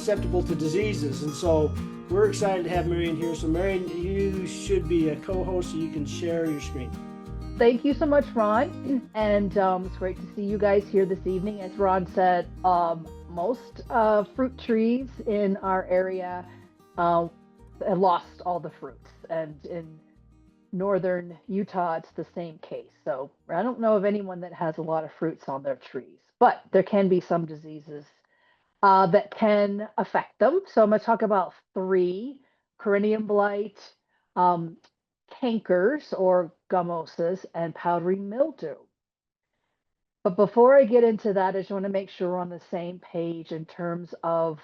susceptible to diseases. And so we're excited to have Marion here. So Marion, you should be a co-host so you can share your screen. Thank you so much, Ron. And it's great to see you guys here this evening. As Ron said, most fruit trees in our area have lost all the fruits. And in northern Utah, it's the same case. So I don't know of anyone that has a lot of fruits on their trees, but there can be some diseases that can affect them. So I'm going to talk about three: corinium blight, um, cankers or gummoses, and powdery mildew. But before I get into that, I just want to make sure we're on the same page in terms of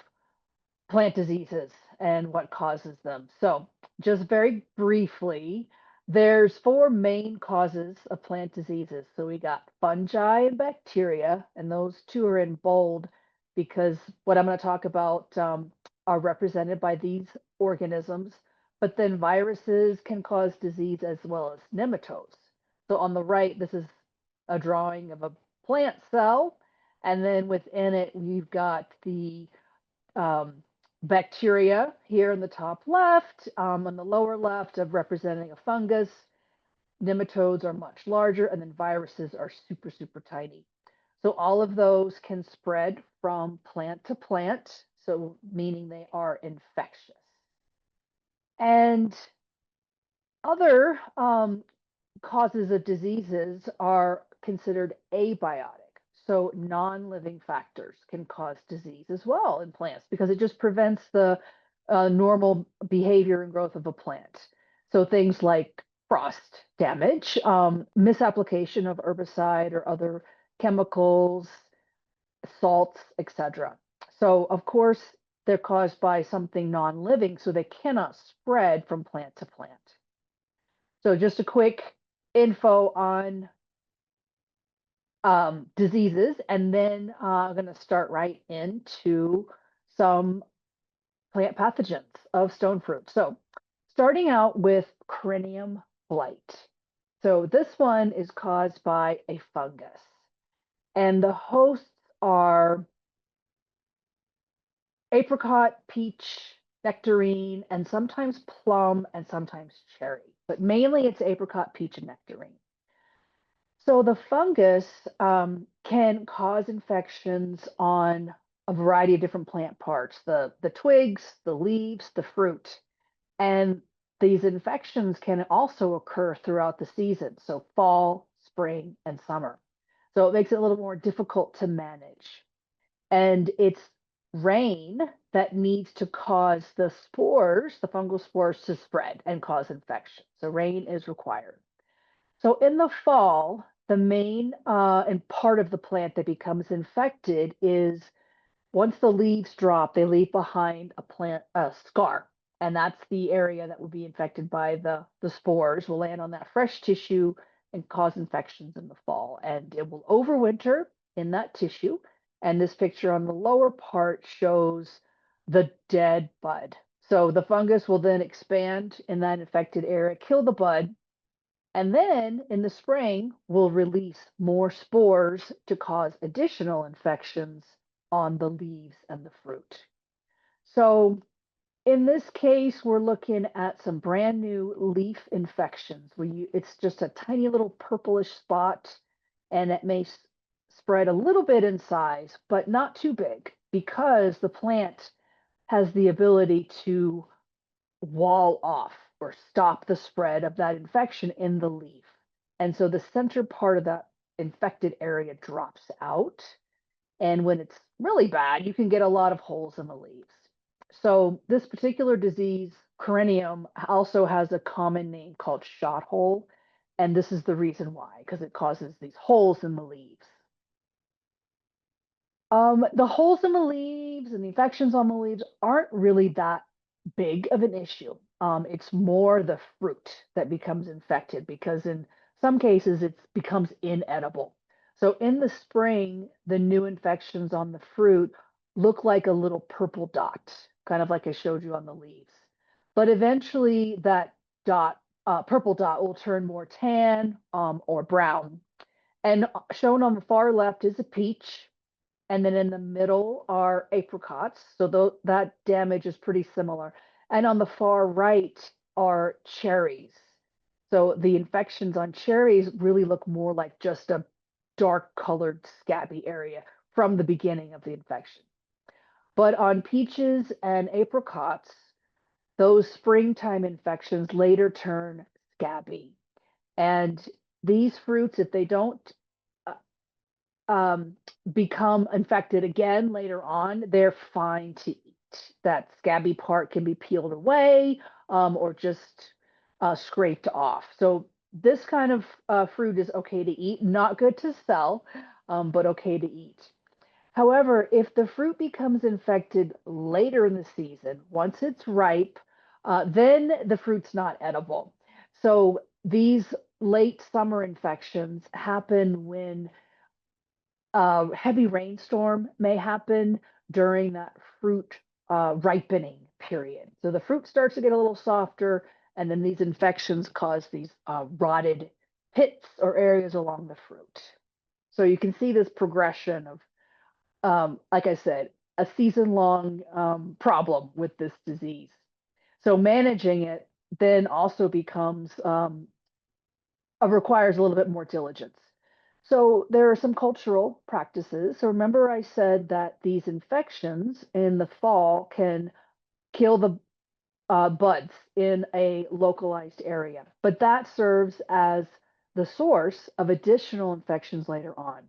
plant diseases and what causes them. So just very briefly, there's four main causes of plant diseases. So we got fungi and bacteria, and those two are in bold because what I'm going to talk about are represented by these organisms. But then viruses can cause disease as well as nematodes. So on the right, this is a drawing of a plant cell, and then within it, we've got the um, bacteria here in the top left, on the lower left of representing a fungus. Nematodes are much larger, and then viruses are super, super tiny. So all of those can spread from plant to plant, so meaning they are infectious. And other causes of diseases are considered abiotic. So non-living factors can cause disease as well in plants because it just prevents the normal behavior and growth of a plant. So things like frost damage, misapplication of herbicide or other chemicals, salts, etc. So of course they're caused by something non-living, so they cannot spread from plant to plant. So just a quick info on diseases, and then I'm going to start right into some plant pathogens of stone fruit. So starting out with corinium blight. So this one is caused by a fungus, and the hosts are apricot, peach, nectarine, and sometimes plum, and sometimes cherry. But mainly it's apricot, peach, and nectarine. So the fungus can cause infections on a variety of different plant parts, the twigs, the leaves, the fruit. And these infections can also occur throughout the season, so fall, spring, and summer. So it makes it a little more difficult to manage. And it's rain that needs to cause the spores, the fungal spores, to spread and cause infection. So rain is required. So in the fall, the main and part of the plant that becomes infected is once the leaves drop, they leave behind a scar. And that's the area that will be infected by the spores, will land on that fresh tissue and cause infections in the fall. And it will overwinter in that tissue. And this picture on the lower part shows the dead bud. So the fungus will then expand in that infected area, kill the bud, and then in the spring, we'll release more spores to cause additional infections on the leaves and the fruit. So in this case, we're looking at some brand new leaf infections where it's just a tiny little purplish spot, and it may spread a little bit in size, but not too big because the plant has the ability to wall off or stop the spread of that infection in the leaf. And so the center part of that infected area drops out. And when it's really bad, you can get a lot of holes in the leaves. So this particular disease, corinium, also has a common name called shot hole. And this is the reason why, because it causes these holes in the leaves. The holes in the leaves and the infections on the leaves aren't really that big of an issue. It's more the fruit that becomes infected because in some cases it becomes inedible. So in the spring, the new infections on the fruit look like a little purple dot, kind of like I showed you on the leaves. But eventually that purple dot will turn more tan or brown. And shown on the far left is a peach. And then in the middle are apricots. So that damage is pretty similar. And on the far right are cherries. So the infections on cherries really look more like just a dark colored scabby area from the beginning of the infection. But on peaches and apricots, those springtime infections later turn scabby. And these fruits, if they don't uh, um, become infected again later on, they're fine to eat. That scabby part can be peeled away or just scraped off. So this kind of fruit is okay to eat, not good to sell, but okay to eat. However, if the fruit becomes infected later in the season, once it's ripe, then the fruit's not edible. So these late summer infections happen when a heavy rainstorm may happen during that fruit ripening period. So the fruit starts to get a little softer, and then these infections cause these rotted pits or areas along the fruit. So you can see this progression of like I said, a season-long problem with this disease. So managing it then also becomes requires a little bit more diligence. So there are some cultural practices. So remember I said that these infections in the fall can kill the buds in a localized area, but that serves as the source of additional infections later on.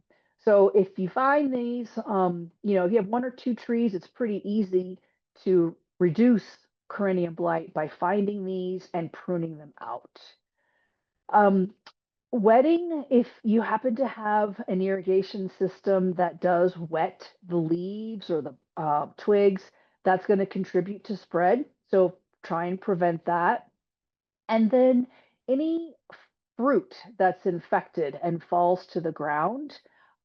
So if you find these, if you have one or two trees, it's pretty easy to reduce corynneum blight by finding these and pruning them out. Um, Wetting, if you happen to have an irrigation system that does wet the leaves or the twigs, that's going to contribute to spread. So try and prevent that. And then any fruit that's infected and falls to the ground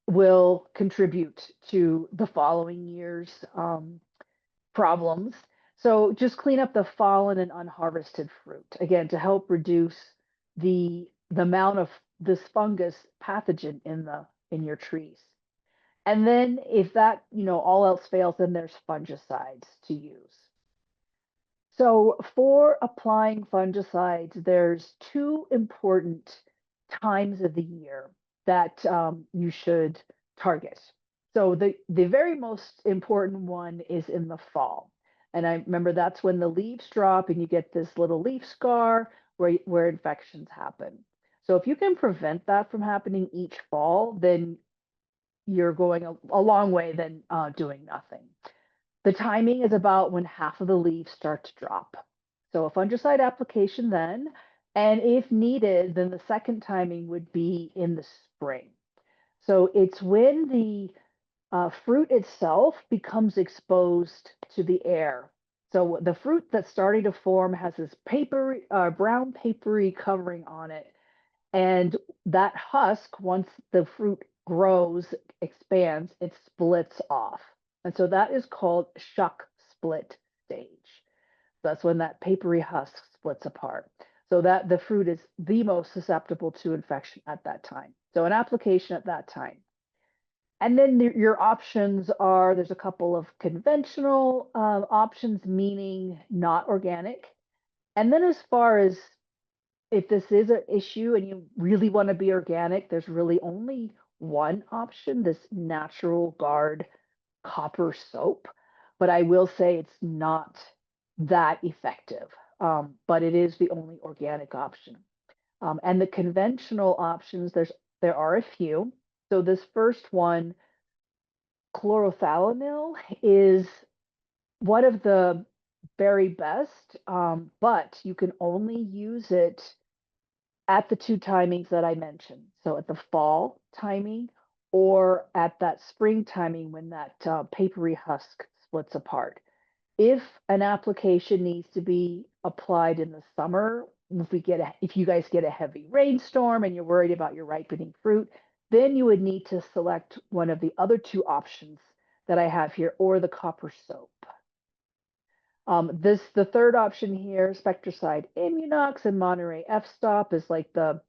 will contribute to the following year's problems. So just clean up the fallen and unharvested fruit, again, to help reduce the amount of this fungus pathogen in your trees. And then if that, all else fails, then there's fungicides to use. So for applying fungicides, there's two important times of the year that you should target. So the very most important one is in the fall. And I remember that's when the leaves drop and you get this little leaf scar where infections happen. So if you can prevent that from happening each fall, then you're going a long way than doing nothing. The timing is about when half of the leaves start to drop. So a fungicide application then, and if needed, then the second timing would be in the spring. So it's when the fruit itself becomes exposed to the air. So the fruit that's starting to form has this papery, brown papery covering on it. And that husk, once the fruit grows, expands, it splits off. And so that is called shuck split stage. That's when that papery husk splits apart. So that the fruit is the most susceptible to infection at that time. So an application at that time. And then your options are, there's a couple of conventional options, meaning not organic. And then as far as if this is an issue and you really want to be organic, there's really only one option, this Natural Guard copper soap. But I will say it's not that effective, but it is the only organic option. And the conventional options, there are a few. So this first one, chlorothalonil, is one of the very best, but you can only use it at the two timings that I mentioned. So at the fall timing or at that spring timing when that papery husk splits apart. If an application needs to be applied in the summer, if you guys get a heavy rainstorm and you're worried about your ripening fruit, then you would need to select one of the other two options that I have here or the copper soap. The third option here, Spectracide Immunox and Monterey F-stop, is like the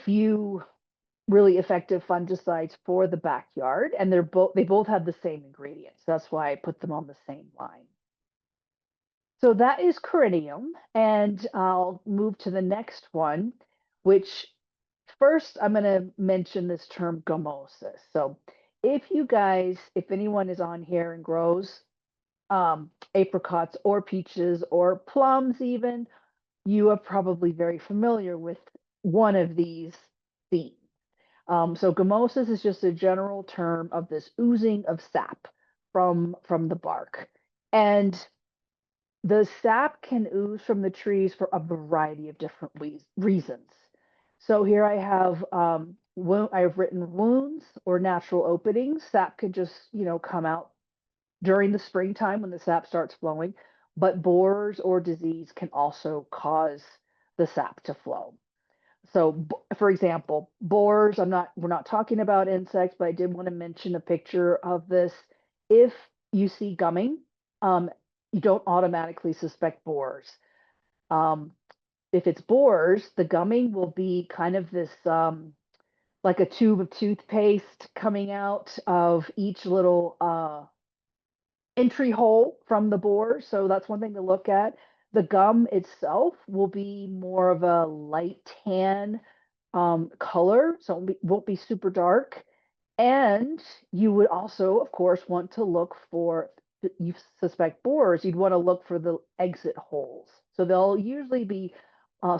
few really effective fungicides for the backyard, and they both have the same ingredients. That's why I put them on the same line. So that is Corinium, and I'll move to the next one, which first I'm going to mention this term gummosis. So if anyone is on here and grows apricots or peaches or plums even, you are probably very familiar with one of these themes. So gummosis is just a general term of this oozing of sap from the bark. And the sap can ooze from the trees for a variety of different reasons. So here I have I've written wounds or natural openings. Sap could just, come out during the springtime when the sap starts flowing, but borers or disease can also cause the sap to flow. So, for example, borers, we're not talking about insects, but I did want to mention a picture of this. If you see gumming, you don't automatically suspect borers. Um, if it's borers, the gumming will be kind of this like a tube of toothpaste coming out of each little entry hole from the bore. So that's one thing to look at. The gum itself will be more of a light tan color, so won't be super dark. And you would also, of course, want to look for, you suspect borers, you'd want to look for the exit holes. So they'll usually be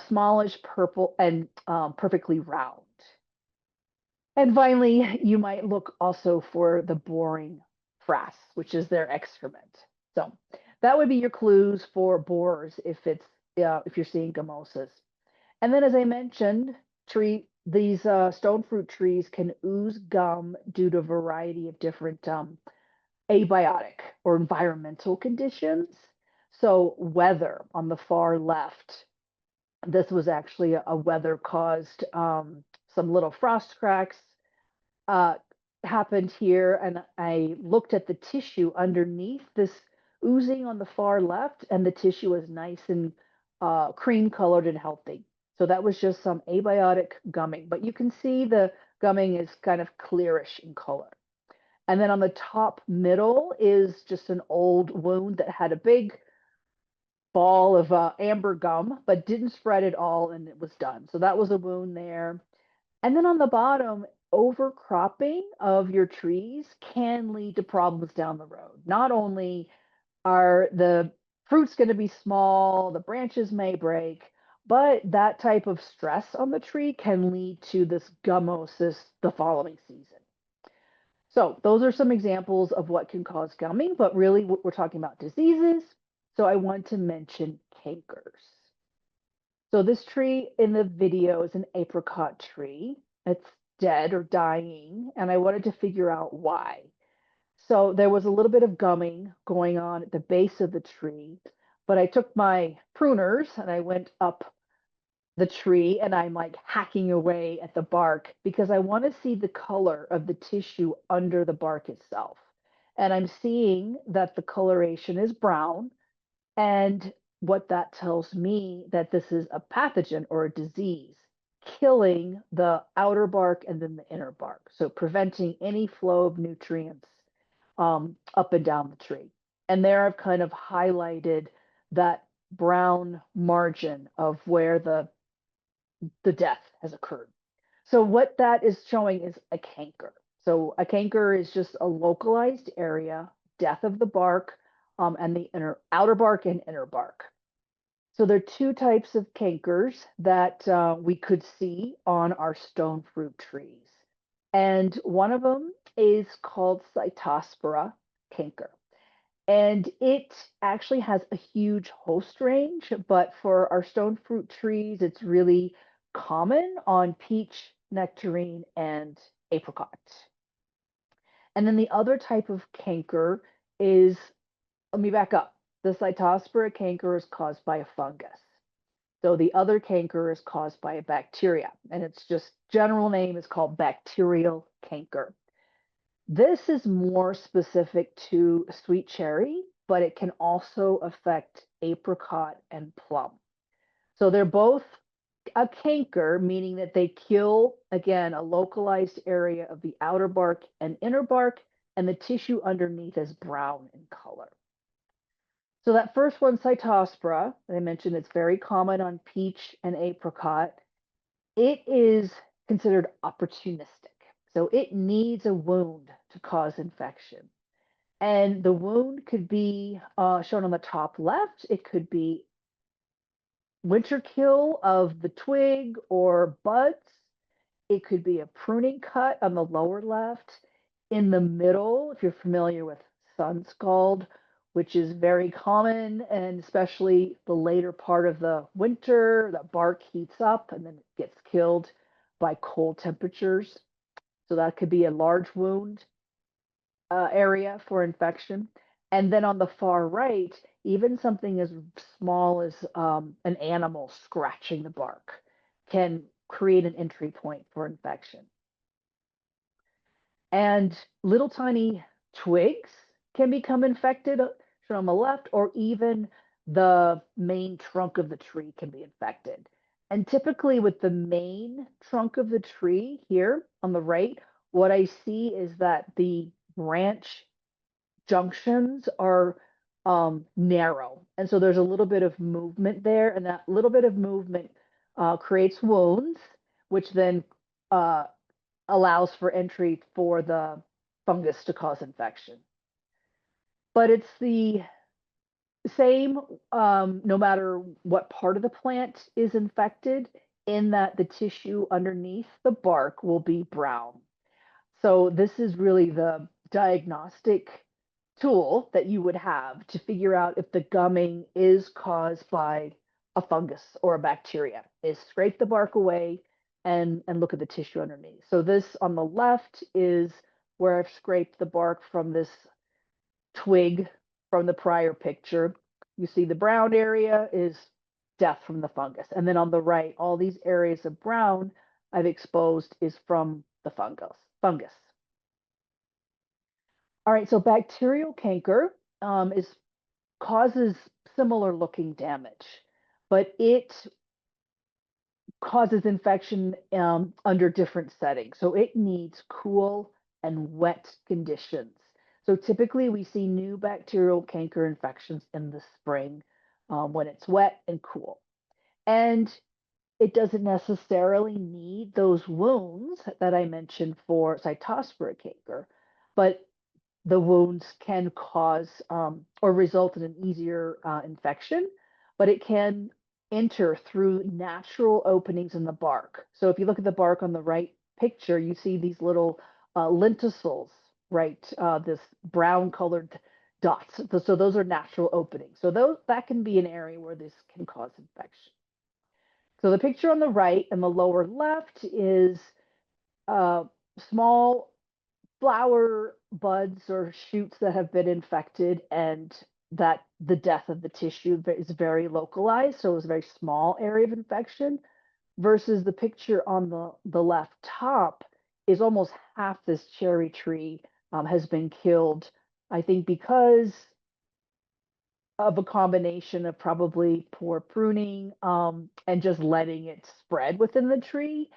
smallish purple and perfectly round. And finally, you might look also for the boring frass, which is their excrement. So that would be your clues for borers if you're seeing gummosis. And then, as I mentioned, these stone fruit trees can ooze gum due to a variety of different abiotic or environmental conditions. So weather on the far left, this was actually a weather caused some little frost cracks uh, happened here, and I looked at the tissue underneath this oozing on the far left, and the tissue was nice and cream colored and healthy. So that was just some abiotic gumming, but you can see the gumming is kind of clearish in color. And then on the top middle is just an old wound that had a big ball of amber gum, but didn't spread at all, and it was done. So that was a wound there. And then on the bottom, overcropping of your trees can lead to problems down the road. Not only are the fruits going to be small, the branches may break, but that type of stress on the tree can lead to this gummosis the following season. So those are some examples of what can cause gumming, but really we're talking about diseases. So I want to mention cankers. So this tree in the video is an apricot tree. It's dead or dying, and I wanted to figure out why. So there was a little bit of gumming going on at the base of the tree, but I took my pruners and I went up the tree and I'm like hacking away at the bark because I want to see the color of the tissue under the bark itself. And I'm seeing that the coloration is brown, and what that tells me that this is a pathogen or a disease killing the outer bark and then the inner bark. So preventing any flow of nutrients up and down the tree. And there I've kind of highlighted that brown margin of where the death has occurred. So what that is showing is a canker. So a canker is just a localized area, death of the bark, and the outer bark and inner bark. So there are two types of cankers that we could see on our stone fruit trees. And one of them is called Cytospora canker. And it actually has a huge host range, but for our stone fruit trees, it's really common on peach, nectarine, and apricot. And then the other type of canker is, let me back up. The Cytospora canker is caused by a fungus. So the other canker is caused by a bacteria, and its just general name is called bacterial canker. This is more specific to sweet cherry, but it can also affect apricot and plum. So they're both a canker, meaning that they kill, again, a localized area of the outer bark and inner bark, and the tissue underneath is brown in color. So that first one, Cytospora, I mentioned it's very common on peach and apricot. It is considered opportunistic. So it needs a wound to cause infection. And the wound could be shown on the top left. It could be winter kill of the twig or buds. It could be a pruning cut on the lower left. In the middle, if you're familiar with sun scald, which is very common, and especially the later part of the winter, the bark heats up and then it gets killed by cold temperatures. So that could be a large wound area for infection. And then on the far right, even something as small as an animal scratching the bark can create an entry point for infection. And little tiny twigs can become infected, shown on the left, or even the main trunk of the tree can be infected. And typically, with the main trunk of the tree here on the right, what I see is that the branch junctions are narrow. And so there's a little bit of movement there, and that little bit of movement creates wounds, which then allows for entry for the fungus to cause infection. But it's the same no matter what part of the plant is infected, in that the tissue underneath the bark will be brown. So this is really the diagnostic tool that you would have to figure out if the gumming is caused by a fungus or a bacteria, is scrape the bark away and look at the tissue underneath. So this on the left is where I've scraped the bark from this twig from the prior picture. You see the brown area is death from the fungus. And then on the right, all these areas of brown I've exposed is from the fungus. All right, so bacterial canker is causes similar looking damage, but it causes infection under different settings. So it needs cool and wet conditions. So typically we see new bacterial canker infections in the spring when it's wet and cool. And it doesn't necessarily need those wounds that I mentioned for Cytospora canker, but the wounds can cause or result in an easier infection, but it can enter through natural openings in the bark. So if you look at the bark on the right picture, you see these little lenticels, right? This brown colored dots. So those are natural openings. So that can be an area where this can cause infection. So the picture on the right and the lower left is small flower buds or shoots that have been infected, and that the death of the tissue is very localized. So it was a very small area of infection, versus the picture on the left top is almost half this cherry tree has been killed, I think because of a combination of probably poor pruning and just letting it spread within the tree.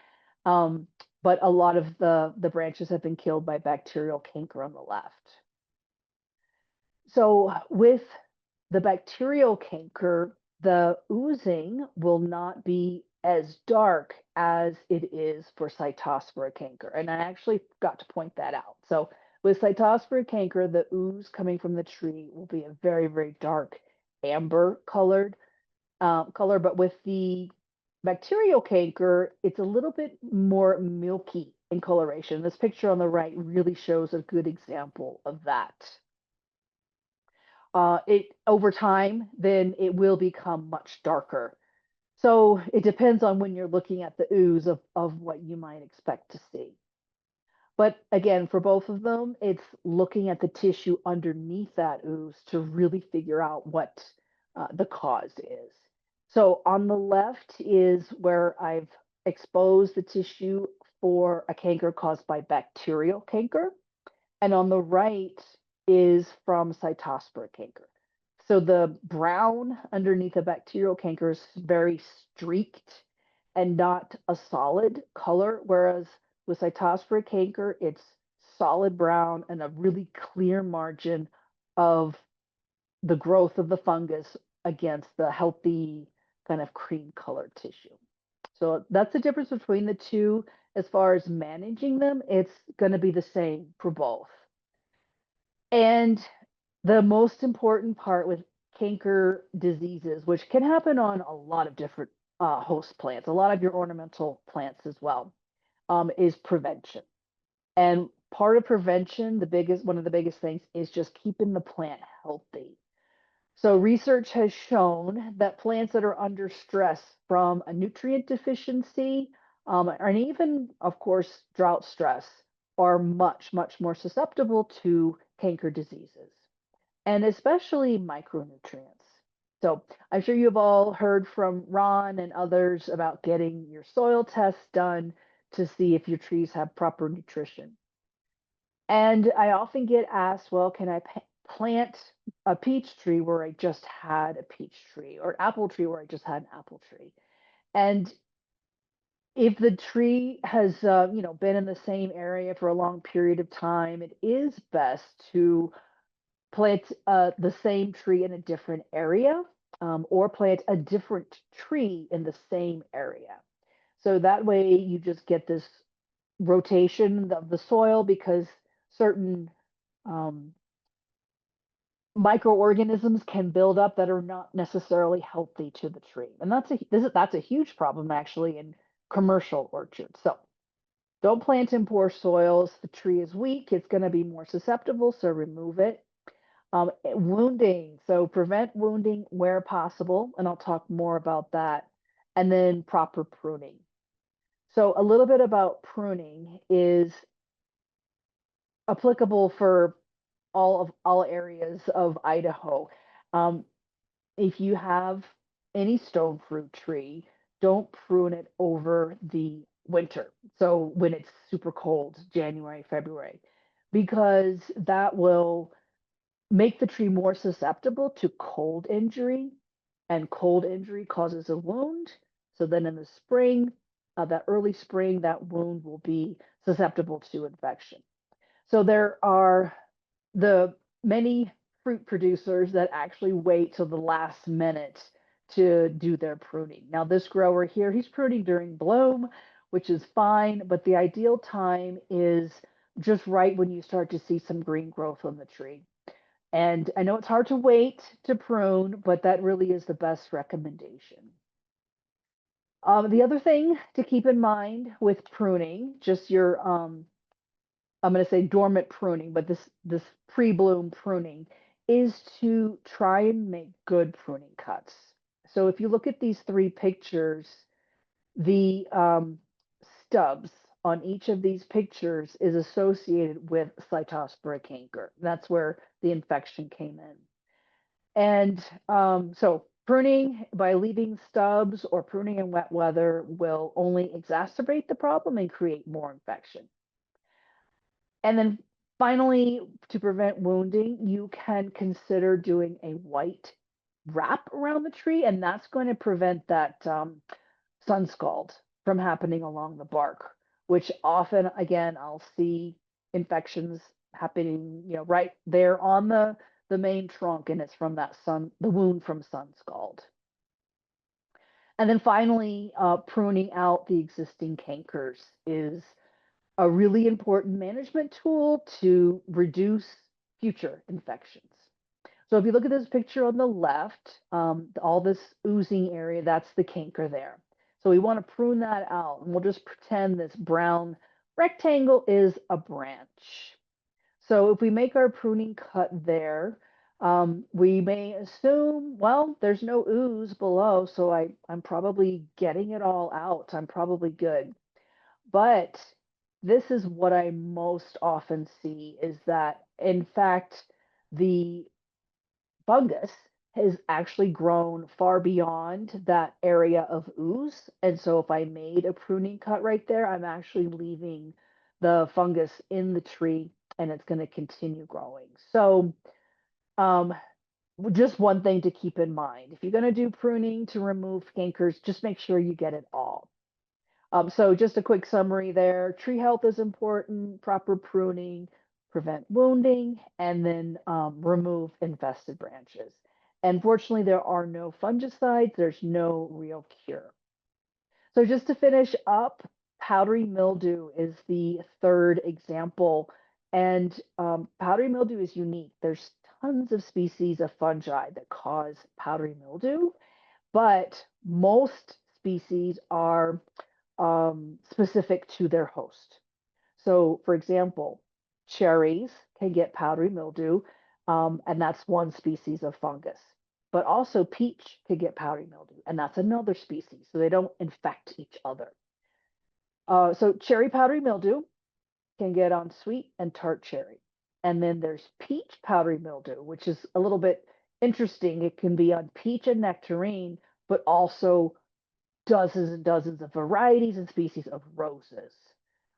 But a lot of the branches have been killed by bacterial canker on the left. So with the bacterial canker, the oozing will not be as dark as it is for Cytospora canker. And I actually got to point that out. So with Cytospora canker, the ooze coming from the tree will be a very, very dark amber colored color. But with the bacterial canker, it's a little bit more milky in coloration. This picture on the right really shows a good example of that. It over time, then it will become much darker. So it depends on when you're looking at the ooze of what you might expect to see. But again, for both of them, it's looking at the tissue underneath that ooze to really figure out what the cause is. So on the left is where I've exposed the tissue for a canker caused by bacterial canker. And on the right is from Cytospora canker. So the brown underneath the bacterial canker is very streaked, and not a solid color, whereas with cytosporid canker, it's solid brown and a really clear margin of the growth of the fungus against the healthy kind of cream colored tissue. So that's the difference between the two. As far as managing them, it's going to be the same for both. And the most important part with canker diseases, which can happen on a lot of different host plants, a lot of your ornamental plants as well, is prevention. And part of prevention, one of the biggest things is just keeping the plant healthy. So research has shown that plants that are under stress from a nutrient deficiency, and even, of course, drought stress, are much, much more susceptible to canker diseases, and especially micronutrients. So I'm sure you've all heard from Ron and others about getting your soil tests done to see if your trees have proper nutrition. And I often get asked, well, can I plant a peach tree where I just had a peach tree, or an apple tree where I just had an apple tree? And if the tree has, been in the same area for a long period of time, it is best to plant the same tree in a different area, or plant a different tree in the same area. So that way you just get this rotation of the soil, because certain um, microorganisms can build up that are not necessarily healthy to the tree. And that's a huge problem actually in commercial orchards. So don't plant in poor soils. The tree is weak, it's going to be more susceptible, so remove it. Wounding, so prevent wounding where possible, and I'll talk more about that. And then proper pruning. So a little bit about pruning is applicable for all areas of Idaho. Um, if you have any stone fruit tree, don't prune it over the winter. So when it's super cold, January, February, because that will make the tree more susceptible to cold injury, and cold injury causes a wound. So then in the spring, that early spring, that wound will be susceptible to infection. So there are the many fruit producers that actually wait till the last minute to do their pruning. Now, this grower here, he's pruning during bloom, which is fine, but the ideal time is just right when you start to see some green growth on the tree. And I know it's hard to wait to prune, but that really is the best recommendation. The other thing to keep in mind with pruning, just your I'm going to say dormant pruning, but this pre-bloom pruning, is to try and make good pruning cuts. So if you look at these three pictures, the stubs on each of these pictures is associated with cytosporid canker. That's where the infection came in. And so pruning by leaving stubs or pruning in wet weather will only exacerbate the problem and create more infection. And then finally, to prevent wounding, you can consider doing a white wrap around the tree, and that's going to prevent that sun scald from happening along the bark, which often, again, I'll see infections happening, right there on the main trunk, and it's from the wound from sun scald. And then finally, pruning out the existing cankers is a really important management tool to reduce future infections. So if you look at this picture on the left, all this oozing area, that's the canker there. So we want to prune that out, and we'll just pretend this brown rectangle is a branch. So if we make our pruning cut there, we may assume, well, there's no ooze below, so I'm probably getting it all out. I'm probably good. But this is what I most often see, is that, in fact, the fungus has actually grown far beyond that area of ooze. And so if I made a pruning cut right there, I'm actually leaving the fungus in the tree, and it's going to continue growing. So um, just one thing to keep in mind. If you're going to do pruning to remove cankers, just make sure you get it all. So just a quick summary there. Tree health is important, proper pruning, prevent wounding, and then remove infested branches. And fortunately, there are no fungicides. There's no real cure. So just to finish up, powdery mildew is the third example. And powdery mildew is unique. There's tons of species of fungi that cause powdery mildew, but most species are specific to their host. So, for example, cherries can get powdery mildew, and that's one species of fungus. But also peach can get powdery mildew, and that's another species. So they don't infect each other. So cherry powdery mildew can get on sweet and tart cherry. And then there's peach powdery mildew, which is a little bit interesting. It can be on peach and nectarine, but also dozens and dozens of varieties and species of roses.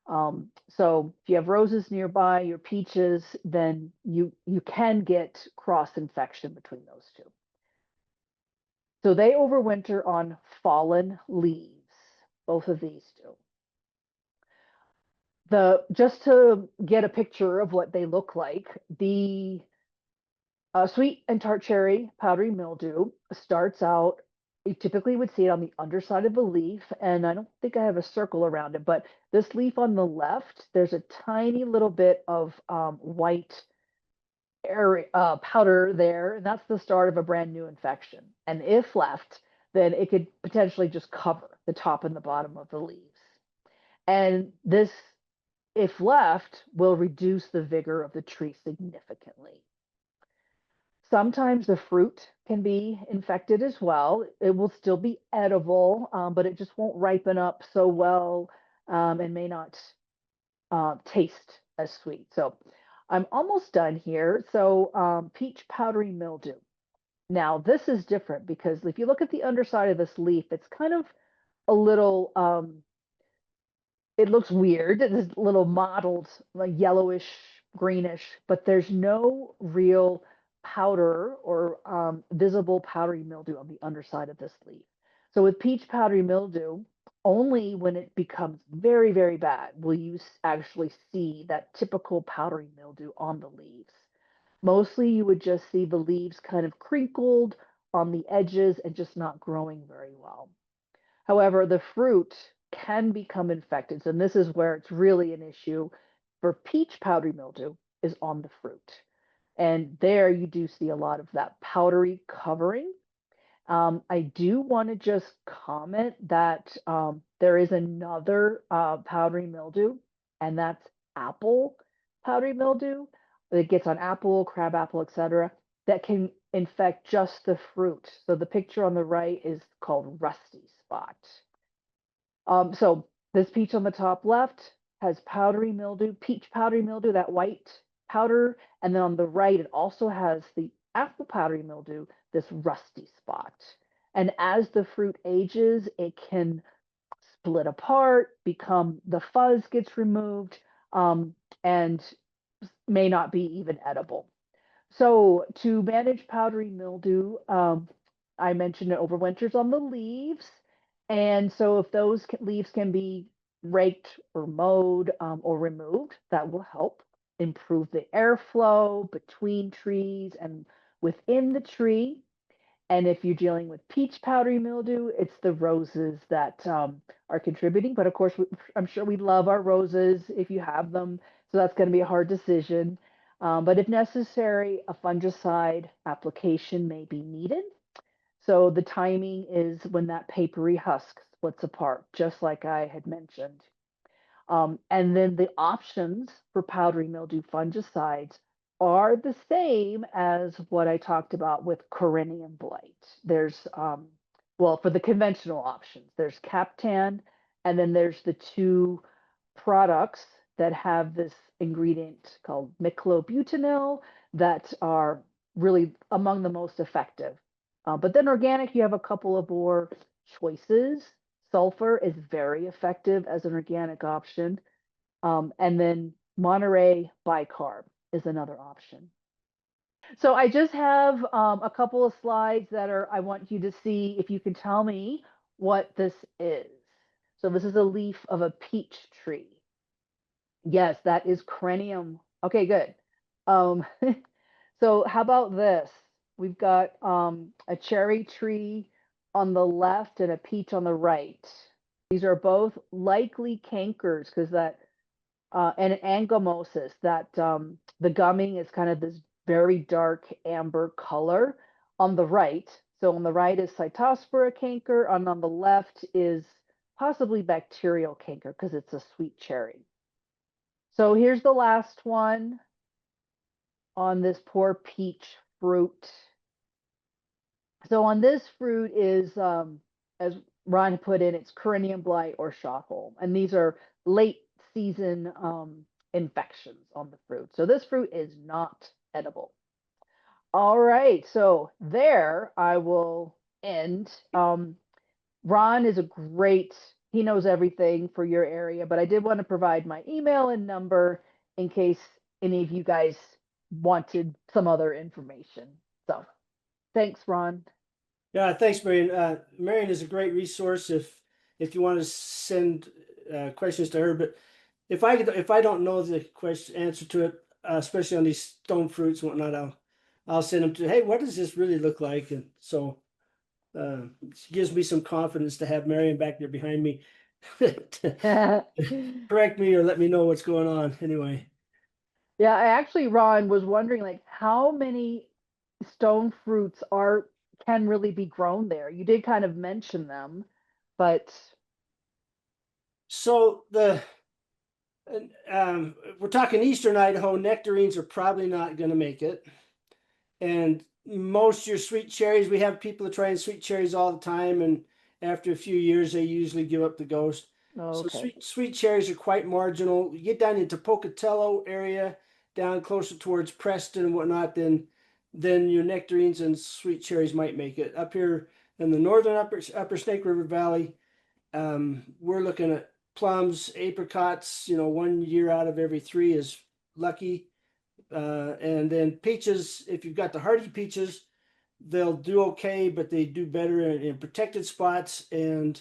So if you have roses nearby, your peaches, then you can get cross infection between those two. So they overwinter on fallen leaves, both of these do. Just to get a picture of what they look like, the sweet and tart cherry powdery mildew starts out, you typically would see it on the underside of the leaf, and I don't think I have a circle around it, but this leaf on the left, there's a tiny little bit of white area, powder there, and that's the start of a brand new infection. And if left, then it could potentially just cover the top and the bottom of the leaves. And this, if left, will reduce the vigor of the tree significantly. Sometimes the fruit can be infected as well. It will still be edible, but it just won't ripen up so well, and may not taste as sweet. So I'm almost done here. So peach powdery mildew. Now this is different because if you look at the underside of this leaf, it's kind of a little it looks weird. It's a little mottled, like yellowish, greenish, but there's no real powder or visible powdery mildew on the underside of this leaf. So with peach powdery mildew, only when it becomes very, very bad will you actually see that typical powdery mildew on the leaves. Mostly you would just see the leaves kind of crinkled on the edges and just not growing very well. However, the fruit can become infected. And this is where it's really an issue for peach powdery mildew is on the fruit. And there you do see a lot of that powdery covering. I do want to just comment that there is another powdery mildew, and that's apple powdery mildew. It gets on apple, crabapple, etc. That can infect just the fruit. So the picture on the right is called rusty spot. So this peach on the top left has powdery mildew, peach powdery mildew, that white powder. And then on the right, it also has the apple powdery mildew, this rusty spot. And as the fruit ages, it can split apart, become the fuzz gets removed, and may not be even edible. So to manage powdery mildew, I mentioned it overwinters on the leaves. And so if those leaves can be raked or mowed or removed, that will help improve the airflow between trees and within the tree. And if you're dealing with peach powdery mildew, it's the roses that are contributing. But of course, I'm sure we love our roses if you have them. So that's going to be a hard decision. But if necessary, a fungicide application may be needed. So the timing is when that papery husk splits apart, just like I had mentioned. And then the options for powdery mildew fungicides are the same as what I talked about with Corynnean blight. There's, well, for the conventional options, there's Captan, and then there's the two products that have this ingredient called miclobutanil that are really among the most effective. But then organic, you have a couple of more choices. Sulfur is very effective as an organic option. And then Monterey bicarb is another option. So I just have a couple of slides that I want you to see if you can tell me what this is. So this is a leaf of a peach tree. Yes, that is cranium. Okay, good. Um, so how about this? We've got a cherry tree on the left and a peach on the right. These are both likely cankers because that and angomosis, that the gumming is kind of this very dark amber color on the right. So on the right is Cytospora canker, and on the left is possibly bacterial canker because it's a sweet cherry. So here's the last one on this poor peach fruit. So on this fruit is, as Ron put in, it's corinium blight or shockholm, and these are late season infections on the fruit. So this fruit is not edible. All right, so there I will end. Ron is a great, he knows everything for your area, but I did want to provide my email and number in case any of you guys wanted some other information. So thanks, Ron. Yeah, thanks, Marion. Marion is a great resource if you want to send questions to her. But if I don't know the question answer to it, especially on these stone fruits and whatnot, I'll send them to. Hey, what does this really look like? And so it gives me some confidence to have Marion back there behind me to correct me or let me know what's going on. Anyway. Yeah, I actually, Ron, was wondering like how many stone fruits are can really be grown there. You did kind of mention them, but So we're talking Eastern Idaho. Nectarines are probably not going to make it, and most of your sweet cherries. We have people that try and sweet cherries all the time, and after a few years, they usually give up the ghost. So okay. sweet cherries are quite marginal. You get down into Pocatello area, down closer towards Preston and whatnot, then your nectarines and sweet cherries might make it. Up here in the northern upper Snake River Valley, we're looking at plums, apricots. 1 year out of every three is lucky. And then peaches, if you've got the hardy peaches, they'll do okay, but they do better in protected spots. And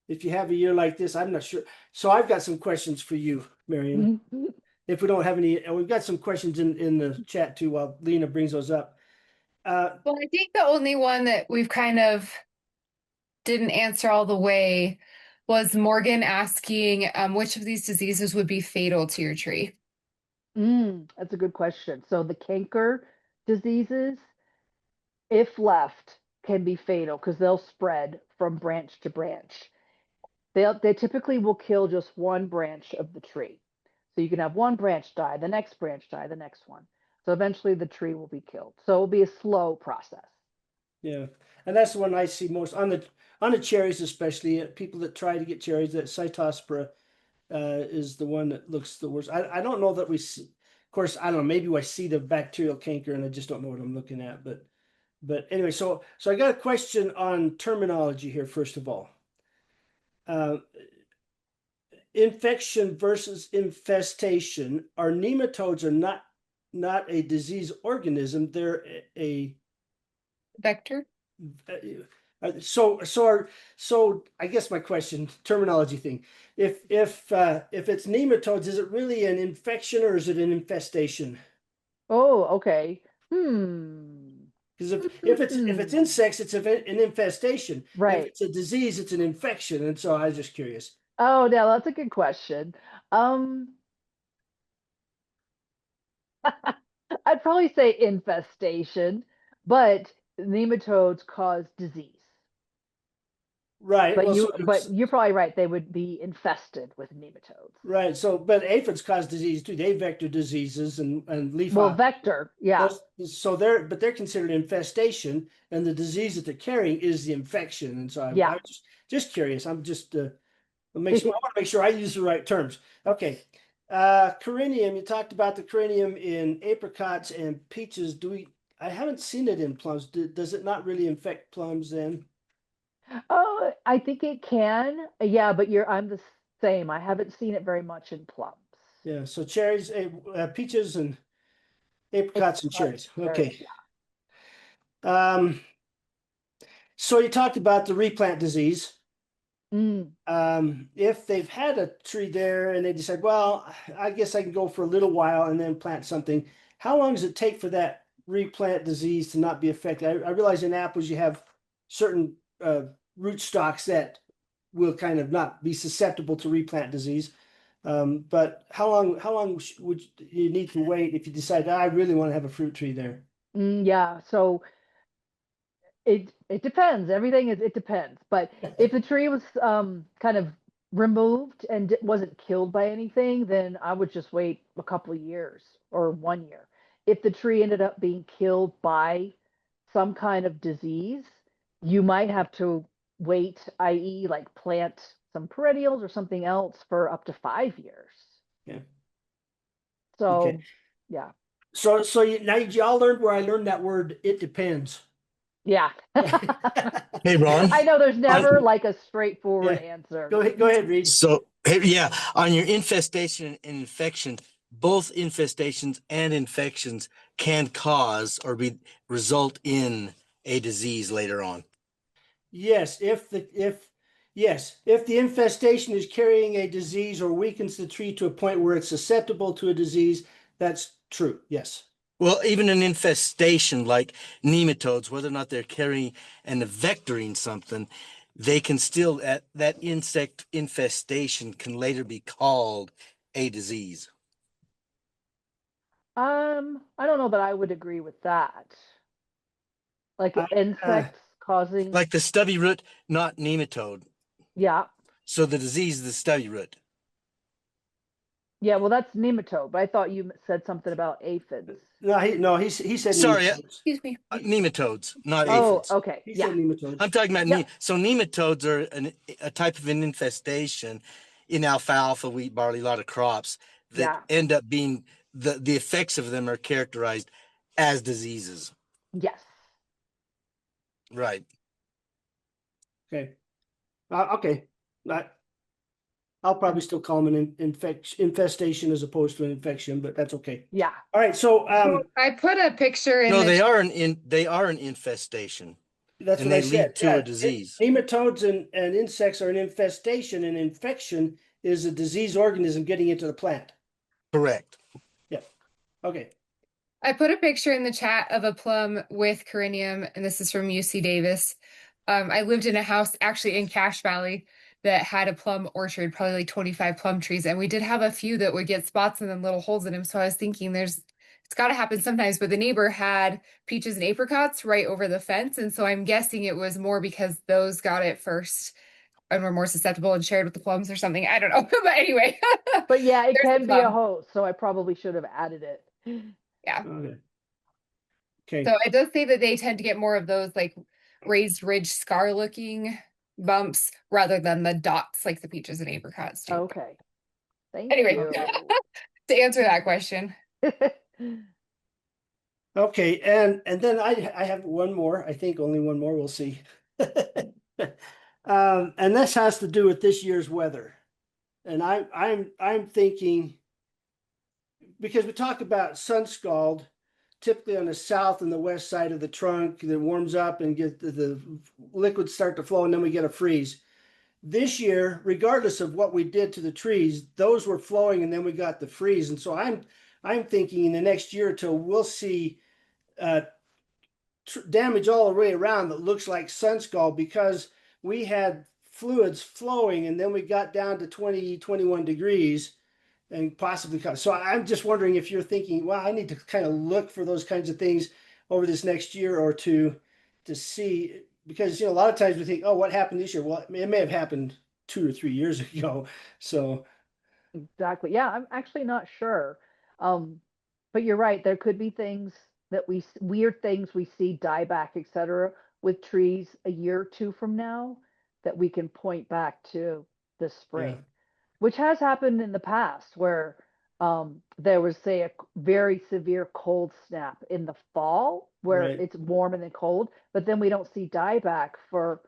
if you have a year like this, I'm not sure. So I've got some questions for you, Marion. If we don't have any, and we've got some questions in the chat too while Lena brings those up. Well, I think the only one that we've kind of didn't answer all the way was Morgan asking which of these diseases would be fatal to your tree. That's a good question. So the canker diseases, if left, can be fatal because they'll spread from branch to branch. They typically will kill just one branch of the tree. So you can have one branch die, the next branch die, the next one. So eventually the tree will be killed. So it will be a slow process. Yeah, and that's the one I see most on the cherries, especially people that try to get cherries. That Cytospora is the one that looks the worst. I don't know that we see, of course, I don't know. Maybe I see the bacterial canker and I just don't know what I'm looking at. But anyway, so I got a question on terminology here. First of all, uh, infection versus infestation. Our nematodes are not a disease organism. They're a Vector? So I guess my question, terminology thing, if it's nematodes, is it really an infection or is it an infestation? Oh, okay. Hmm. Because if it's insects, it's an infestation. If Right. it's a disease, it's an infection. And so I was just curious. Oh, now that's a good question. Um, I'd probably say infestation, but nematodes cause disease. Right. But Well, you're probably right. They would be infested with nematodes. right. So, but aphids cause disease too. They vector diseases and leaf Well, hop. vector, yeah. So they're considered infestation, and the disease that they're carrying is the infection. And so I Yeah. was just curious. I'm just I want to make sure I use the right terms. Okay. Corinium, you talked about the corinium in apricots and peaches. I haven't seen it in plums. Does it not really infect plums then? Oh, I think it can. Yeah, but I'm the same. I haven't seen it very much in plums. Yeah. So cherries, peaches and apricots and Apricots, cherries. cherries, Okay. Um, so you talked about the replant disease. Mm, If they've had a tree there and they decide, well, I guess I can go for a little while and then plant something, how long does it take for that replant disease to not be affected? I realize in apples you have certain root stocks that will kind of not be susceptible to replant disease. But how long would you need to wait if you decide, I really want to have a fruit tree there? yeah. So it depends. Everything is it depends. But if the tree was kind of removed and wasn't killed by anything, then I would just wait a couple of years or 1 year. If the tree ended up being killed by some kind of disease, you might have to wait, i.e., like plant some perennials or something else for up to 5 years. Yeah. Okay. So, yeah, So now you all learned where I learned that word. It depends. yeah. Hey, Ron. I know there's never On, like a straightforward Yeah. answer. Go ahead, Reed. so, hey, yeah, on your infestation and infection, both infestations and infections can cause or result in a disease later on. Yes, if the infestation is carrying a disease or weakens the tree to a point where it's susceptible to a disease, that's true. Yes. Well, even an infestation like nematodes, whether or not they're carrying and vectoring something, they can still, that insect infestation can later be called a disease. I don't know that I would agree with that. Like I, insects causing, Like the stubby root, not nematode. yeah, So the disease is the stubby root. yeah. Well, that's nematode, but I thought you said something about aphids. no, he said Sorry, nematodes. Excuse me. nematodes, not Oh, aphids. okay, He yeah, said nematodes. I'm talking about yep, so nematodes are a type of an infestation in alfalfa, wheat, barley, a lot of crops that yeah, end up being the effects of them are characterized as diseases. yes, Right. Okay. Okay. I, I'll probably still call them an infestation as opposed to an infection, but that's okay. yeah. All right. So So I put a picture in No, the they are an infestation that's and what I they said. lead to Yeah. a disease. Nematodes and insects are an infestation. An infection is a disease organism getting into the plant. Correct. Yeah. Okay. I put a picture in the chat of a plum with corinium, and this is from UC Davis. I lived in a house actually in Cache Valley that had a plum orchard, probably like 25 plum trees, and we did have a few that would get spots and then little holes in them. So I was thinking it's got to happen sometimes, but the neighbor had peaches and apricots right over the fence, and so I'm guessing it was more because those got it first and were more susceptible and shared with the plums or something. I don't know. But anyway, But yeah, it there's the can be a plum. host, so I probably should have added it. Yeah. Okay. Okay. So it does say that they tend to get more of those like raised ridge scar looking bumps rather than the dots like the peaches and apricots do. Okay, thank Anyway, you. to answer that question. Okay. And then I have one more. I think only one more. We'll see. And this has to do with this year's weather. And I'm thinking because we talk about sun scald, typically on the south and the west side of the trunk that warms up and get the liquids start to flow, and then we get a freeze. This year, regardless of what we did to the trees, those were flowing, and then we got the freeze. And so I'm thinking in the next year or two we'll see uh, damage all the way around that looks like sun scald because we had fluids flowing, and then we got down to 20, 21 degrees and possibly cut. So I'm just wondering if you're thinking, well, I need to kind of look for those kinds of things over this next year or two to see, because a lot of times we think, oh, what happened this year? Well, it may have happened 2 or 3 years ago. So Exactly. Yeah, I'm actually not sure. But you're right. There could be things that weird things we see dieback, etc., with trees a year or two from now that we can point back to this yeah, spring, which has happened in the past where there was, say, a very severe cold snap in the fall where right, it's warm and then cold, but then we don't see dieback for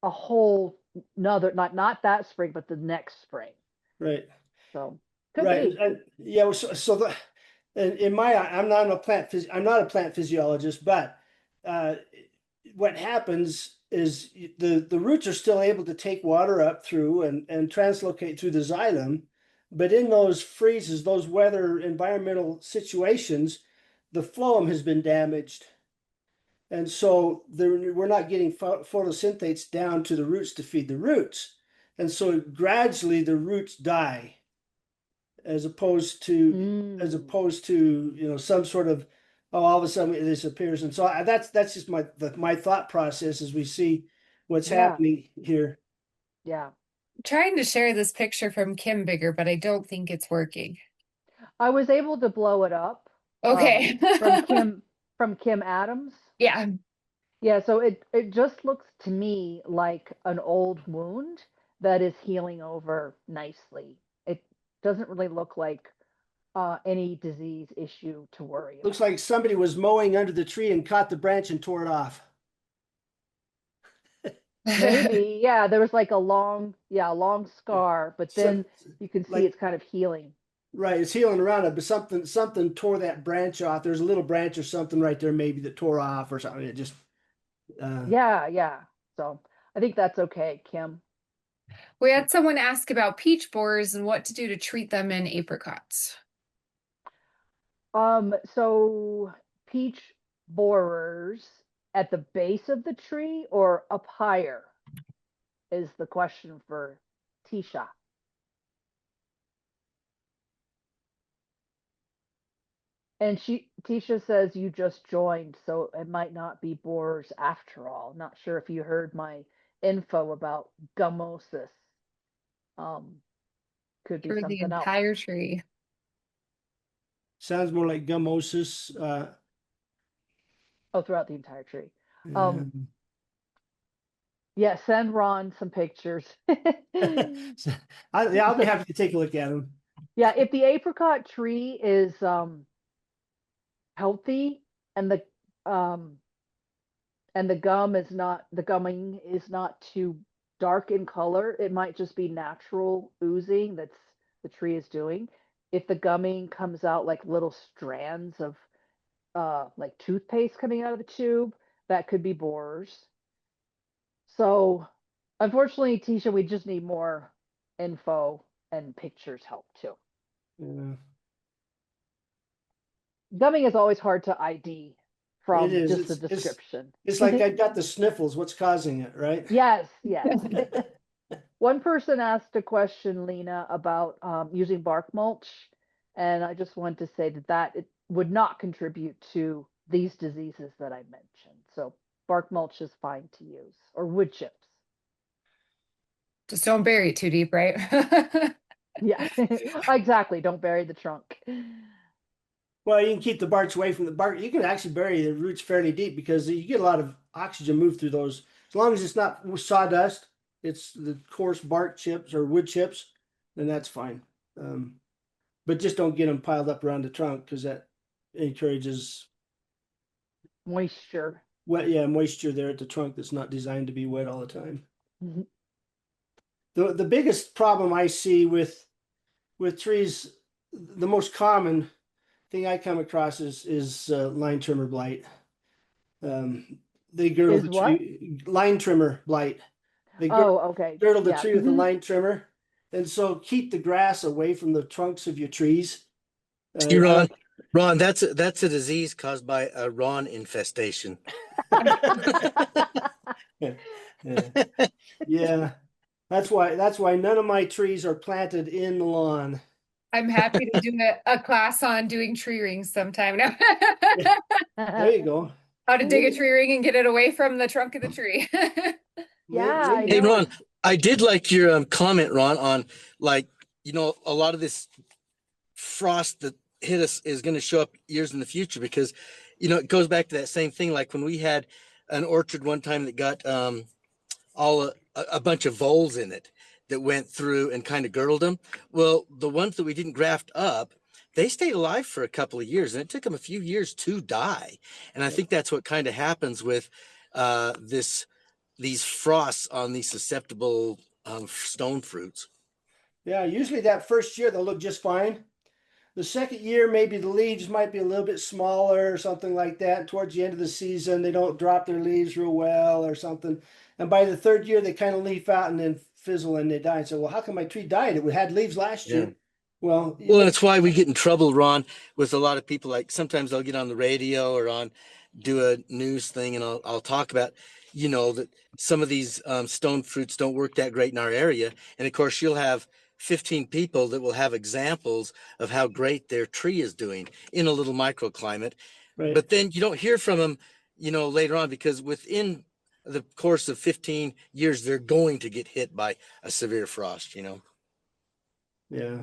a whole another, not that spring, but the next spring. right, So could right. be. And yeah, so the in my I'm not a plant physiologist, but uh, what happens the roots are still able to take water up through and translocate through the xylem, but in those freezes, those weather environmental situations, the phloem has been damaged. And so we're not getting photosynthates down to the roots to feed the roots. And so gradually the roots die as opposed to some sort of all of a sudden it disappears. And so that's just my thought process as we see what's happening here. Yeah. Trying to share this picture from Kim Bigger, but I don't think it's working. I was able to blow it up. Okay. From Kim Adams. Yeah. Yeah, so it just looks to me like an old wound that is healing over nicely. It doesn't really look like any disease issue to worry Looks about. like somebody was mowing under the tree and caught the branch and tore it off. Maybe, yeah, there was like a long scar, but So, then you can see like, it's kind of healing. right, it's healing around it, but something tore that branch off. There's a little branch or something right there, maybe that tore off or something. It just Yeah, yeah. So I think that's okay, Kim. We had someone ask about peach borers and what to do to treat them in apricots. So peach borers at the base of the tree or up higher is the question for Tisha. And Tisha says you just joined, so it might not be borers after all. Not sure if you heard my info about gummosis. Could be For the something else. entire tree. sounds more like gummosis. Oh, throughout the entire tree. Um, Yeah, send Ron some pictures. I'll be happy to take a look at them. Yeah, if the apricot tree is healthy and um the gumming is not too dark in color, it might just be natural oozing that's the tree is doing. If the gumming comes out like little strands of like toothpaste coming out of the tube, that could be borers. So unfortunately, Tisha, we just need more info and pictures help too. Yeah. Gumming is always hard to ID It from is. just the description. It's like I got the sniffles. What's causing it, right? Yes, yes. One person asked a question, Lena, about using bark mulch, and I just want to say that it would not contribute to these diseases that I mentioned. So bark mulch is fine to use, or wood chips. Just don't bury it too deep, right? Yeah, exactly. Don't bury the trunk. Well, you can keep the barks away from the bark. You can actually bury the roots fairly deep because you get a lot of oxygen move through those. As long as it's not sawdust, it's the coarse bark chips or wood chips, then that's fine. But just don't get them piled up around the trunk because that encourages Moisture. moisture there at the trunk that's not designed to be wet all the time. Mhm. The biggest problem I see with trees, the most common thing I come across is line trimmer blight. They girdle Is the what? tree, line trimmer blight. They Oh, okay. girdle the Yeah. tree with a Mhm. line trimmer, and so keep the grass away from the trunks of your trees. See, I Ron, don't. Ron, that's a disease caused by a Ron infestation. Yeah, yeah. That's why none of my trees are planted in the lawn. I'm happy to do a class on doing tree rings sometime now. There you go. How to dig a tree ring and get it away from the trunk of the tree. Yeah, I Hey, know. Ron, I did like your comment, Ron, on like, a lot of this frost that hit us is going to show up years in the future because, it goes back to that same thing. Like when we had an orchard one time that got a bunch of voles in it that went through and kind of girdled them. Well, the ones that we didn't graft up, they stayed alive for a couple of years, and it took them a few years to die. And I think that's what kind of happens with these frosts on these susceptible stone fruits. Yeah, usually that first year they'll look just fine. the second year, maybe the leaves might be a little bit smaller or something like that. And towards the end of the season, they don't drop their leaves real well or something. And by the third year, they kind of leaf out and then fizzle and they die. And so, well, how come my tree died? It had leaves last Yeah. year. Well, Well, that's why we get in trouble, Ron, with a lot of people. Like sometimes I'll get on the radio or on do a news thing, and I'll talk about, that some of these stone fruits don't work that great in our area. And of course, you'll have 15 people that will have examples of how great their tree is doing in a little microclimate. right. But then you don't hear from them, later on, because within the course of 15 years, they're going to get hit by a severe frost. Yeah. Yeah.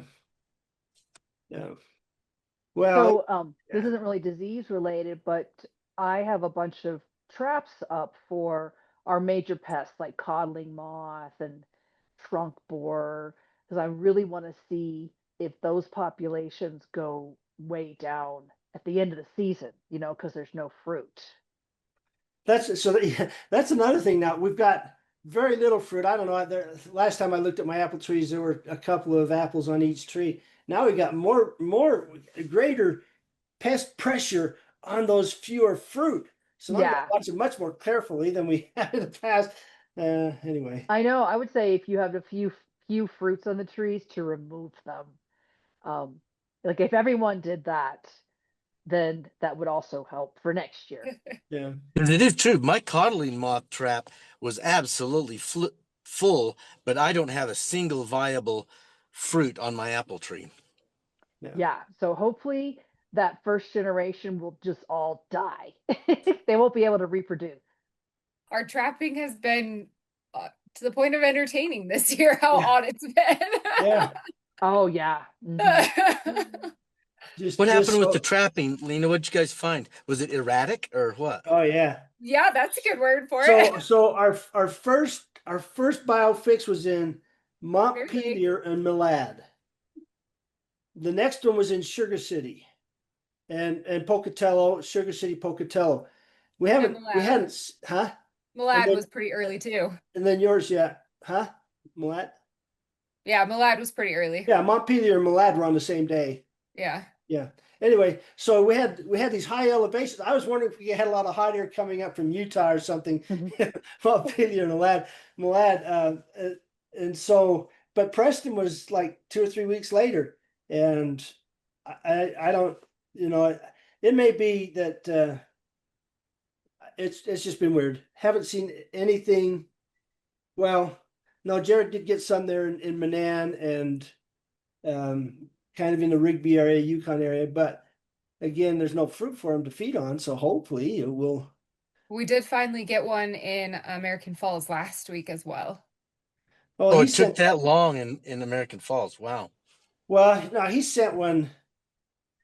Well, So this yeah. isn't really disease related, but I have a bunch of traps up for our major pests like codling moth and trunk borer, because I really want to see if those populations go way down at the end of the season, because there's no fruit. Yeah, that's another thing. Now we've got very little fruit. I don't know. Last time I looked at my apple trees, there were a couple of apples on each tree. Now we got greater pest pressure on those fewer fruit. So now we got Yeah, to watch it much more carefully than we had in the past. Anyway, I know. I would say if you have a few fruits on the trees, to remove them. Um, like if everyone did that, then that would also help for next year. yeah. And it is true. My codling moth trap was absolutely full, but I don't have a single viable fruit on my apple tree. Yeah. Yeah. So hopefully that first generation will just all die. They won't be able to reproduce. Our trapping has been to the point of entertaining this year, how Yeah. odd it's Yeah. Oh yeah. been. What Just happened with the so. trapping, Lena? What'd you guys find? Was it erratic or what? Oh yeah. Yeah, that's a good word for So it. so our first biofix was in Really? Montpelier and Malad. The next one was in Sugar City and Pocatello, Sugar City, Pocatello. And We Malad. hadn't, huh? And Malad then was pretty early too. and then yours, yeah, huh? Malad, Yeah, Malad was pretty early. yeah, Montpelier and Malad were on the same day. Yeah. Yeah. Anyway, so we had these high elevations. I was wondering if we had a lot of hot air coming up from Utah or something. Montpelier and Malad, and so, but Preston was like 2 or 3 weeks later, and I don't, it may be that it's just been weird. Haven't seen anything. Well, no, Jared did get some there in Manan and kind of in the Rigby area, Yukon area, but again, there's no fruit for him to feed on, so hopefully it will. We did finally get one in American Falls last week as well. Oh, Oh, he it took sent. that long in American Falls. Wow. Well, no, he sent one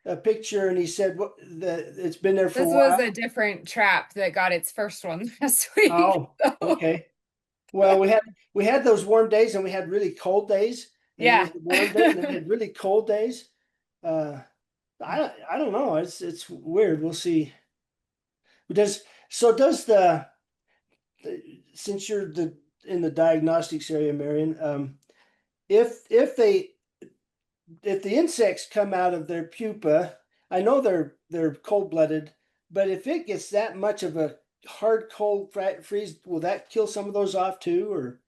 a picture, and he said what it's been there for a This was a while. different trap that got its first one last week. Oh, So, okay. Well, we had those warm days, and we had really cold days, and then we yeah. had warm days, and then we had really cold days. Uh, I don't know. It's weird. We'll see. Does since you're in the diagnostics area, Marion, if if they if the insects come out of their pupa, I know they're cold blooded, but if it gets that much of a hard cold freeze, will that kill some of those off too, or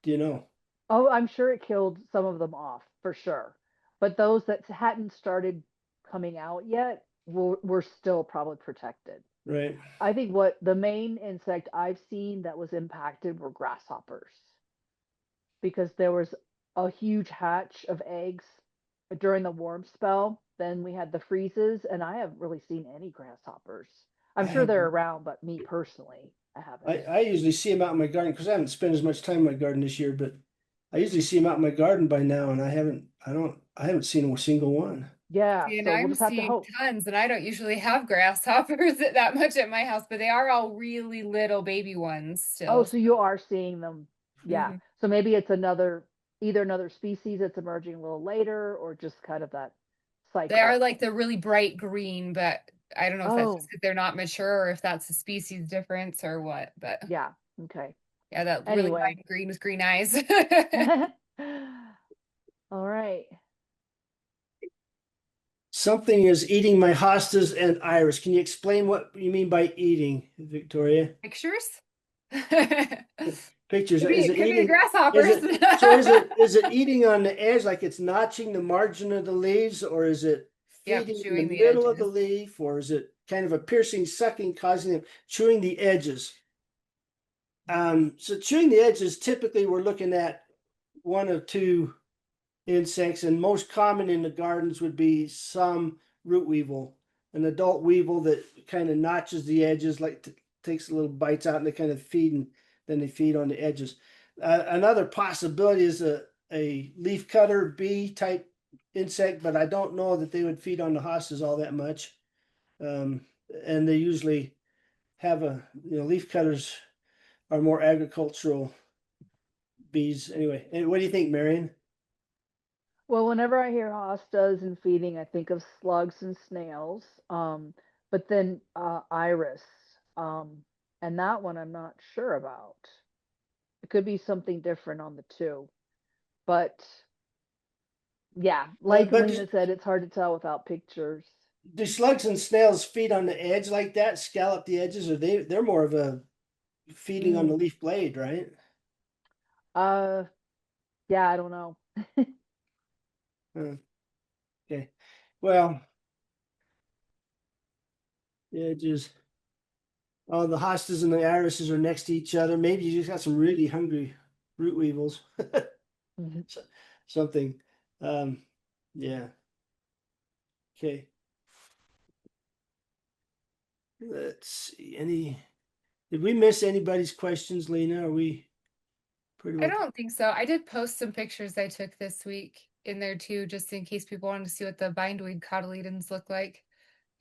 do you know? Oh, I'm sure it killed some of them off for sure. But those that hadn't started coming out yet were still probably protected. Right. I think what the main insect I've seen that was impacted were grasshoppers, because there was a huge hatch of eggs during the warm spell. Then we had the freezes, and I haven't really seen any grasshoppers. I I'm sure have they're around, but me personally, I haven't. I usually see them out in my garden because I haven't spent as much time in my garden this year, but I usually see them out in my garden by now, and I haven't seen a single one. Yeah, See, and so we'll I'm just have to seeing hope. tons, and I don't usually have grasshoppers that much at my house, but they are all really little baby ones Oh, still. so you are seeing them. Yeah. Mhm. So maybe it's either another species that's emerging a little later, or just kind of that They are cycle. like the really bright green, but I don't know if that's just Oh, because they're not mature or if that's a species difference or what. But yeah. Okay. yeah, that really Anyway. bright green with green eyes. All right. Something is eating my hostas and iris. Can you explain what you mean by eating, Victoria? Pictures? Pictures. It Is it could be eating? grasshoppers. Is it eating on the edge, like it's notching the margin of the leaves, or is it Yep, feeding in chewing the the middle of the edges. leaf, or is it kind of a piercing, sucking, causing them chewing the edges? So chewing the edges, typically we're looking at one of two insects, and most common in the gardens would be some root weevil, an adult weevil that kind of notches the edges, like takes little bites out and they kind of feed, and then they feed on the edges. Another possibility is a leaf cutter bee type insect, but I don't know that they would feed on the hostas all that much. And they usually have leaf cutters are more agricultural bees. Anyway, and what do you think, Marion? Well, whenever I hear hostas and feeding, I think of slugs and snails. But then iris, and that one I'm not sure about. It could be something different on the two. But yeah, like But Lena said, it's hard to tell without pictures. do slugs and snails feed on the edge like that, scallop the edges, or they're more of a feeding on the Mm, leaf blade, right? uh, yeah, I don't know. Okay. Well, the edges. Oh, the hostas and the irises are next to each other. Maybe you just got some really hungry root weevils. Mhm. Something. Yeah. Okay. Let's see. Did we miss anybody's questions, Lena? Are we pretty I well? don't think so. I did post some pictures I took this week in there too, just in case people wanted to see what the bindweed cotyledons look like.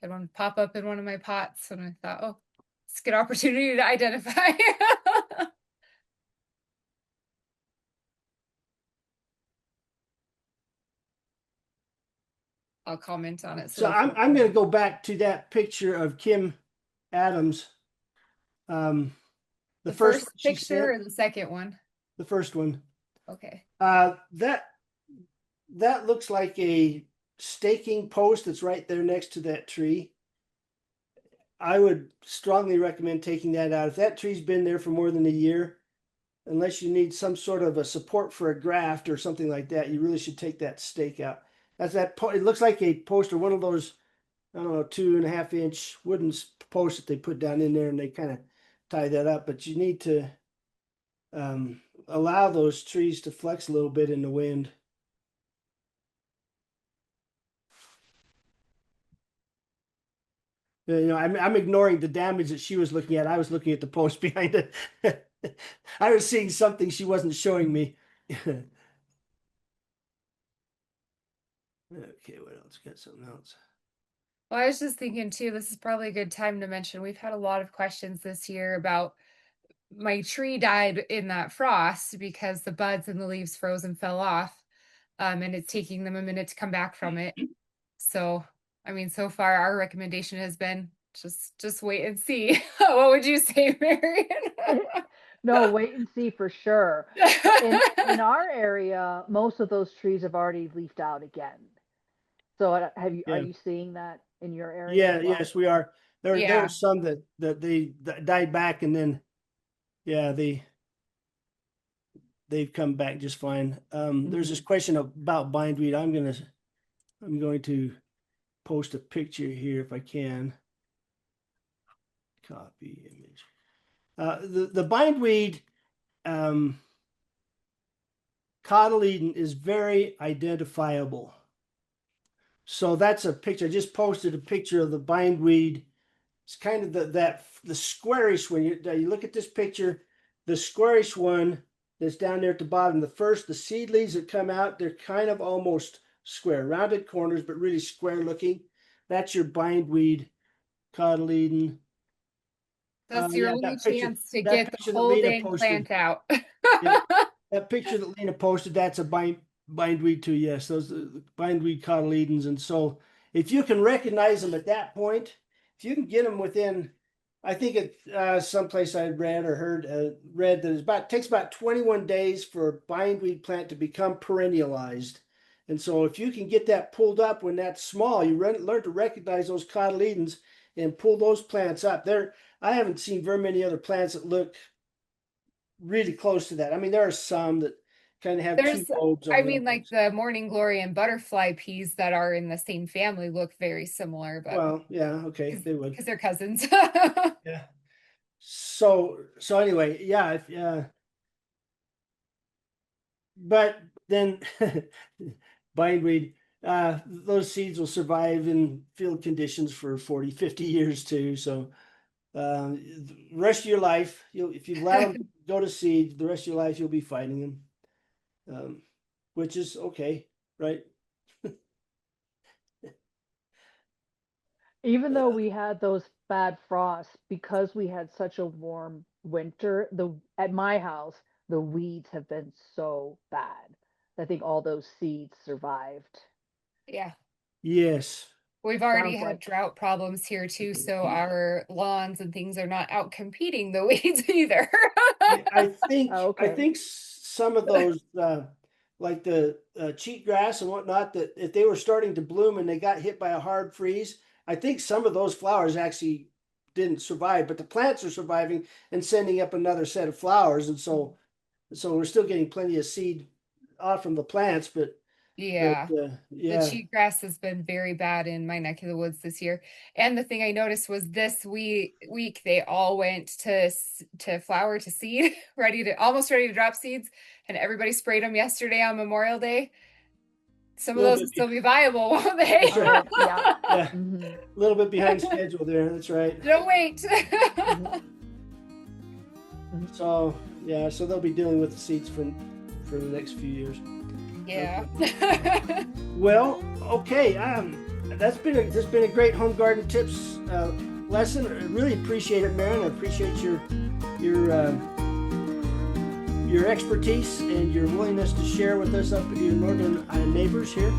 I had one pop up in one of my pots, and I thought, oh, it's a good opportunity to identify. I'll comment on it. So So I'm going to go back to that picture of Kim Adams. The the first first one she picture sent, or the second one? the first one. Okay. That looks like a staking post that's right there next to that tree. I would strongly recommend taking that out. If that tree's been there for more than a year, unless you need some sort of a support for a graft or something like that, you really should take that stake out. It looks like a post or one of those, I don't know, 2.5-inch wooden posts that they put down in there, and they kind of tie that up. But you need to allow those trees to flex a little bit in the wind. I'm ignoring the damage that she was looking at. I was looking at the post behind it. I was seeing something she wasn't showing me. Okay, what else? Got something else. Well, I was just thinking too, this is probably a good time to mention we've had a lot of questions this year about my tree died in that frost because the buds and the leaves froze and fell off. And it's taking them a minute to come back from it. So, I mean, so far our recommendation has been just wait and see. What would you say, Marion? No, wait and see for sure. In our area, most of those trees have already leafed out again. So are Yeah, you seeing that in your area as yeah, well? yes, we are. There were Yeah. some that they died back, and then yeah, they've come back just fine. There's this Mhm. question about bindweed. I'm going to post a picture here if I can. Copy image. The bindweed cotyledon is very identifiable. So that's a picture. I just posted a picture of the bindweed. It's kind of the squarish one. You look at this picture, the squarish one that's down there at the bottom. The seed leaves that come out, they're kind of almost square, rounded corners, but really square looking. That's your bindweed cotyledon. That's your Yeah, only that picture, chance to that get the picture that whole Lena dang posted. plant out. Yeah, that picture that Lena posted, that's a bindweed too. Yes, those are the bindweed cotyledons. And so if you can recognize them at that point, if you can get them within, I think it someplace I read or read that takes about 21 days for a bindweed plant to become perennialized. And so if you can get that pulled up when that's small, you learn to recognize those cotyledons and pull those plants up. I haven't seen very many other plants that look really close to that. I mean, there are some that kind of have two There's, lobes I on mean, them. like the morning glory and butterfly peas that are in the same family look very similar, but Well, yeah, okay, they would. because they're cousins. Yeah. So anyway, but then bindweed, those seeds will survive in field conditions for 40, 50 years too. So the rest of your life, if you allow them to go to seed, the rest of your life you'll be fighting them, which is okay, right? Even though we had those bad frosts, because we had such a warm winter, at my house, the weeds have been so bad. I think all those seeds survived. Yeah. Yes. We've already Sounds had like drought problems here too, so our lawns and things are not out competing the weeds either. I okay. think some of those, like the cheatgrass and whatnot, that if they were starting to bloom and they got hit by a hard freeze, I think some of those flowers actually didn't survive, but the plants are surviving and sending up another set of flowers, and so we're still getting plenty of seed off from the plants, but Yeah. The yeah, cheatgrass has been very bad in my neck of the woods this year. And the thing I noticed was this week they all went to flower to seed, almost ready to drop seeds, and everybody sprayed them yesterday on Memorial Day. Some of Little those will bit still be viable, won't they? That's right. Oh, yeah. yeah, Mhm. a little bit behind schedule there. That's right. Don't wait. Mhm. So yeah, so they'll be dealing with the seeds for the next few years. Yeah. Well, okay. That's been a great home garden tips lesson. I really appreciate it, Marion. I appreciate your expertise and your willingness to share with us up with your northern neighbors here.